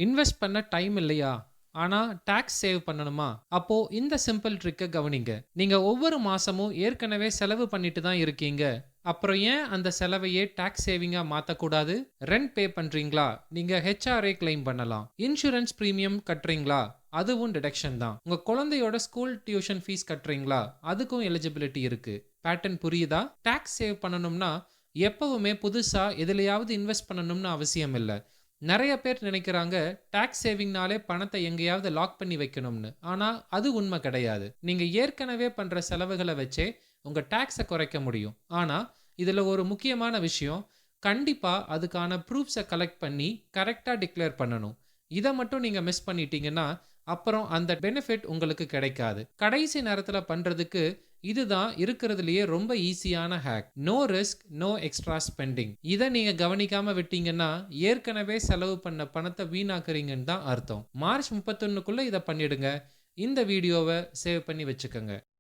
Invest பண்ண time இல்லையா? ஆனா டாக்ஸ் சேவ் பண்ணணுமா? அப்போ இந்த சிம்பிள் ட்ரிக்க கவனிங்க. நீங்க ஒவ்வொரு மாசமும் ஏற்கனவே செலவு பண்ணிட்டு தான் இருக்கீங்க. அப்புறம் ஏன் அந்த செலவையே டாக்ஸ் சேவிங்கா மாத்தக்கூடாது? ரெண்ட் பே பண்றீங்களா? நீங்க ஹெச்ஆர்ஏ கிளைம் பண்ணலாம். இன்சூரன்ஸ் பிரீமியம் கட்டுறீங்களா? அதுவும் டிடக்ஷன் தான். உங்க குழந்தையோட ஸ்கூல் டியூஷன் ஃபீஸ் கட்டுறீங்களா? அதுக்கும் எலிஜிபிலிட்டி இருக்கு. பேட்டர்ன் புரியுதா? டாக்ஸ் சேவ் பண்ணணும்னா எப்பவுமே புதுசா எதுலயாவது இன்வெஸ்ட் பண்ணணும்னு அவசியம் இல்ல. நெறைய பேர் நினைக்கிறாங்க, டாக்ஸ் சேவிங்னாலே பணத்த எங்கேயாவது லாக் பண்ணி வைக்கணும்னு. ஆனா, அது உண்ம கிடையாது. நீங்க ஏற்கனவே பண்ற செலவுகள வச்சே உங்க டாக்ஸ குறைக்க முடியும். ஆனா, இதுல ஒரு முக்கியமான விஷயம், கண்டிப்பா அதுக்கான ப்ரூஃப்ஸ கலெக்ட் பண்ணி கரெக்ட்டா டிக்ளேர் பண்ணணும். இத மட்டும் நீங்க மிஸ் பண்ணிட்டீங்கன்னா, அப்புறம் அந்த பெனிஃபிட் உங்களுக்கு கிடைக்காது. கடைசி நேரத்துல பண்றதுக்கு இதுதான் இருக்கிறதுலயே ரொம்ப ஈஸியான hack. No risk, no extra spending. இத நீங்க கவனிக்காம விட்டீங்கன்னா, ஏற்கனவே செலவு பண்ண பணத்த வீணாக்குறீங்கன்னு தான் அர்த்தம். மார்ச் 31க்குள்ள இத பண்ணிடுங்க. இந்த வீடியோவ சேவ் பண்ணி வச்சுக்கங்க.